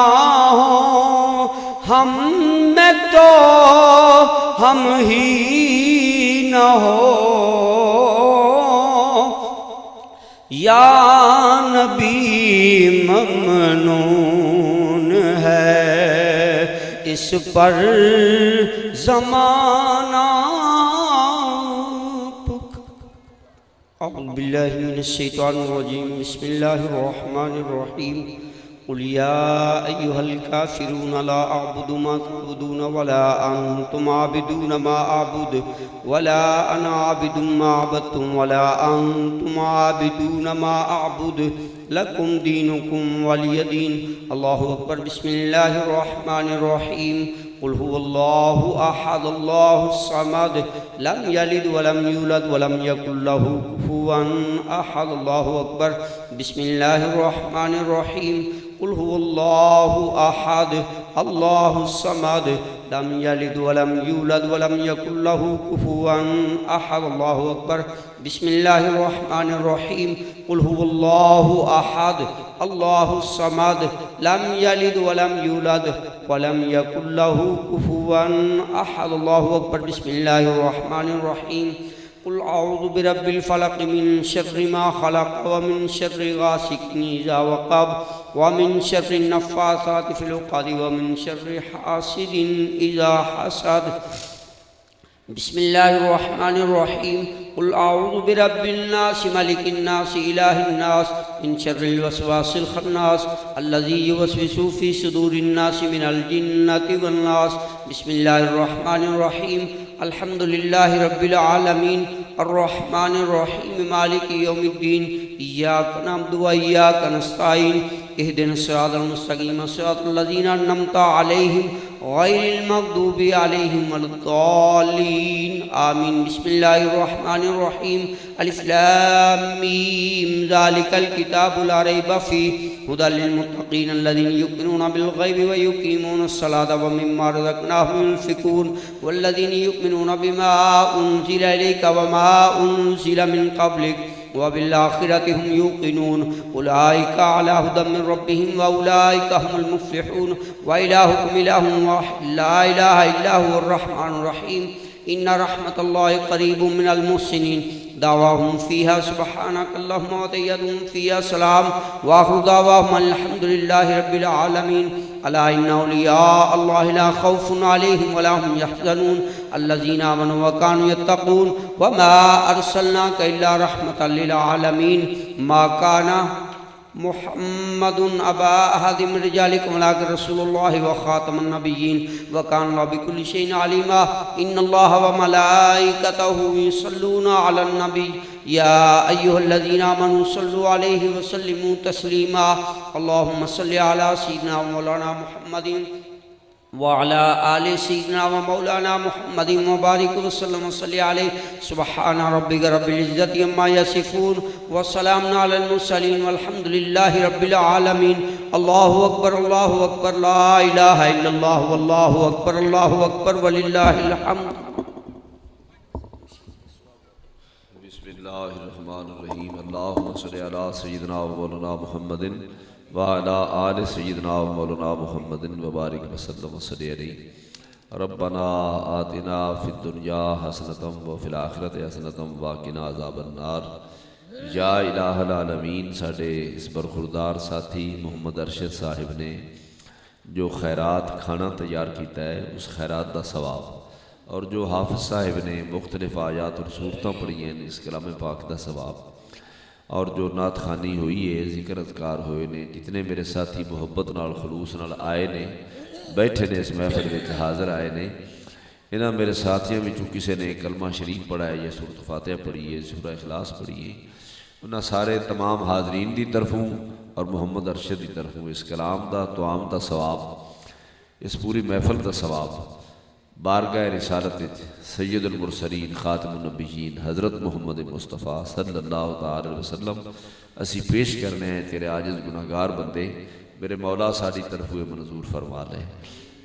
ہو ہم میں تو ہم ہی نہ ہو یا نبی ممنون ہے اس پر زمانہ اعوذ باللہ من الشیطان الرجیم بسم اللہ الرحمن الرحیم قل یا ایہا الکافرون لا اعبد ما تعبدون ولا انتم عابدون ما اعبد ولا انا عابد ما عبدتم ولا انتم عابدون ما اعبد لکم دینکم ولی دین اللہ اکبر بسم اللہ الرحمن الرحیم قل هو اللہ احد اللہ الصمد لم یلد ولم یولد ولم یکن له کفوا احد اللہ اکبر بسم اللہ الرحمن الرحیم قل هو اللہ احد اللہ الصمد لم یلد ولم یولد ولم یکن له کفوا احد اللہ اکبر بسم اللہ الرحمن الرحیم قل هو اللہ احد اللہ الصمد لم یلد ولم یولد ولم یکن له کفوا احد اللہ اکبر بسم اللہ الرحمن الرحیم قل اعوذ برب الفلق من شر ما خلق ومن شر غاسق اذا وقب ومن شر النفاثات في العقد ومن شر حاسد اذا حسد بسم اللہ الرحمن الرحیم قل اعوذ برب الناس ملک الناس الہ الناس من شر الوسواس الخناس الذي يوسوس في صدور الناس من الجنة والناس بسم اللہ الرحمن الرحیم الحمد للہ رب العالمین الرحمن الرحیم مالک یوم الدین ایاک نعبد و ایاک نستعین اہدنا الصراط المستقیم صراط الذین انعمت علیہم غیر المغضوب علیہم ولا الضالین آمین بسم اللہ الرحمن الرحیم الف لام میم ذالک الکتاب لا ریب فیہ ھدی للمتقین الذین یؤمنون بالغیب ویقیمون الصلاۃ ومما رزقناہم ينفقون والذین یؤمنون بما انزل الیک وما انزل من قبلک وبالآخرة هم يوقنون أولئك على هدى من ربهم وأولئك هم المفلحون وإلهكم إله واحد لا إله إلا هو الرحمن الرحيم إن رحمة الله قريب من المحسنين دعواهم فيها سبحانك اللهم وتحيتهم فيها سلام وآخر دعواهم الحمد لله رب العالمين ألا إن أولياء الله لا خوف عليهم ولا هم يحزنون الذين آمنوا وكانوا يتقون وما أرسلناك إلا رحمة للعالمين ما كان محمد أبا أحد من رجالكم ولكن رسول الله وخاتم النبيين وكان الله بكل شيء عليما إن الله وملائكته يصلون على النبي يا أيها الذين آمنوا صلوا عليه وسلموا تسليما اللهم صل على سيدنا ومولانا محمد وعلى آل سيدنا ومولانا محمد وبارك وسلم وصلي عليه سبحان ربك رب العزة عما يصفون وسلام على المرسلين والحمد لله رب العالمين الله أكبر لا إله إلا الله والله أكبر ولله الحمد بسم اللہ الرحمن الرحیم اللہم صلی علی سیدنا و مولانا محمد وعلى آل سیدنا و مولانا محمد وبارک وسلم وصلی علیہ ربنا آتنا فی الدنیا حسنة وفی الآخرة حسنة وقنا عذاب النار یا الہ العالمین ساڈے اس برخوردار ساتھی محمد ارشد صاحب نے جو خیرات کھانا تیار کیتا ہے اس خیرات دا ثواب، اور جو حافظ صاحب نے مختلف آیات اور صورتیں پڑھی ہیں اس کلام پاک دا ثواب، اور جو نعت خوانی ہوئی ہے، ذکر اذکار ہوئے نے، جتنے میرے ساتھی محبت نال خلوص نال آئے نے، بیٹھے نے اس محفل وچ حاضر آئے نے، انہاں میرے ساتھیوں وچوں کسی نے کلمہ شریف پڑھا ہے یا سورۃ فاتحہ پڑھی ہے، سورہ اخلاص پڑھی ہے، انہاں سارے تمام حاضرین دی طرفوں اور محمد ارشد دی طرفوں اس کلام دا توام دا ثواب، اس پوری محفل دا ثواب بارگاہ رسالت سید المرسلین خاتم النبیین حضرت محمد مصطفیٰ صلی اللہ تعالی وسلم اسی پیش کرنے ہیں تیرے عاجز گناہگار بندے، میرے مولا ساری طرف ہوئے منظور فرما لے۔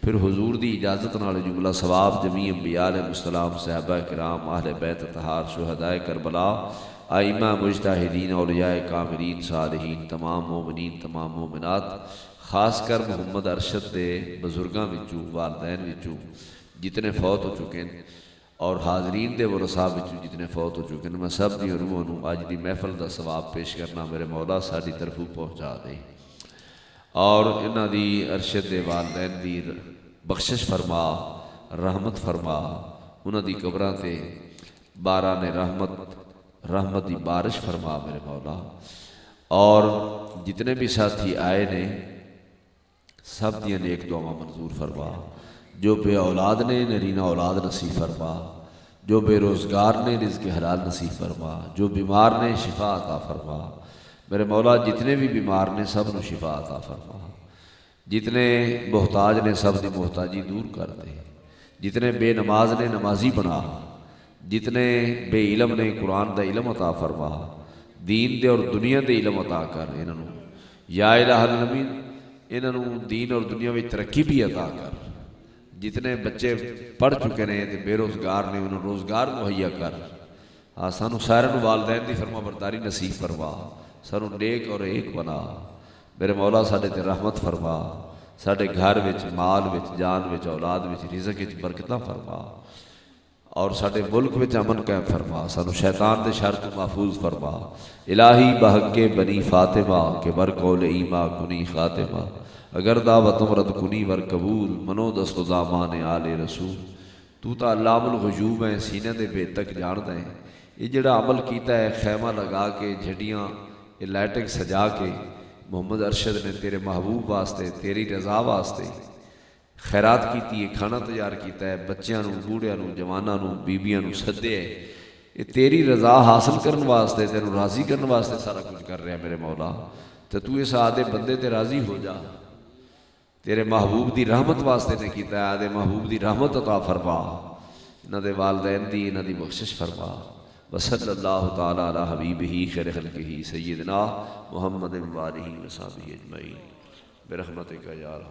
پھر حضور دی اجازت نال جملہ ثواب جمیع انبیاء علیہ السلام، صحابہ کرام، اہل بیت اطہار، شہدائے کربلا، ائمہ مجتہدین، اولیاء کاملین، صالحین، تمام مومنین، تمام مومنات، خاص کر محمد ارشد دے بزرگاں وچوں، والدین وچوں جتنے فوت ہو چکے ہیں اور حاضرین دے ورثاء وچوں جتنے فوت ہو چکے ہیں، میں سب دی روحاں نوں اج دی محفل دا ثواب پیش کرنا میرے مولا ساری طرفوں پہنچا دے، اور انہاں دی ارشد دے والدین دی بخشش فرما، رحمت فرما، انہاں دی قبراں تے باران رحمت دی بارش فرما میرے مولا، اور جتنے بھی ساتھی آئے نے سب دیاں نیک دعاواں منظور فرما، جو بے اولاد نے نرینہ اولاد نصیب فرما، جو بے روزگار نے رزق حلال نصیب فرما، جو بیمار نے شفا عطا فرما میرے مولا، جتنے بھی بیمار نے سب نو شفا عطا فرما، جتنے محتاج نے سب دی محتاجی دور کر دے، جتنے بے نماز نے نمازی بنا، جتنے بے علم نے قرآن دا علم عطا فرما، دین دے اور دنیا دے علم عطا کر انہاں نو، یا الہ العالمین انہاں نو دین اور دنیا وچ ترقی بھی عطا کر، جتنے بچے پڑھ چکے نے تے بے روزگار نے انہوں روزگار مہیا کر، سانو سارے والدین دی فرما برداری نصیب فرما، سانو نیک اور ایک بنا میرے مولا، ساڈے تے رحمت فرما، ساڈے گھر وچ مال وچ جان وچ اولاد وچ رزق وچ برکتاں فرما، اور ساڈے ملک وچ امن قائم فرما، سانو شیطان دے شر تو محفوظ فرما، الہی بحق بنی فاطمہ کہ بر قول ایما کنی خاتمہ، اگر دعوتم رد کنی ور قبول، منو دست و دامان آل رسول، تو تا علام الغیوب ہے، سینے دے بے تک جاندا ہے، یہ جڑا عمل کیتا ہے خیمہ لگا کے جھڑیاں یہ لائٹنگ سجا کے محمد ارشد نے تیرے محبوب واسطے تیری رضا واسطے خیرات کیتی ہے، کھانا تیار کیتا ہے، بچیاں نو، بوڑھیاں نو، جواناں نو، بیبیاں نو سدے ہے، یہ تیری رضا حاصل کرن واسطے، تینوں راضی کرن واسطے سارا کچھ کر رہا ہے میرے مولا، تو اس آدھے بندے تے راضی ہو جا، تیرے محبوب دی رحمت واسطے نے کیتا ہے، آدھے محبوب دی رحمت عطا فرما، انہاں دے والدین دی انہاں دی بخشش فرما، وصلی اللہ تعالی علی حبیبہ خیر خلقہ سیدنا محمد و آلہ و صحبہ اجمعین برحمتک یا رحمت۔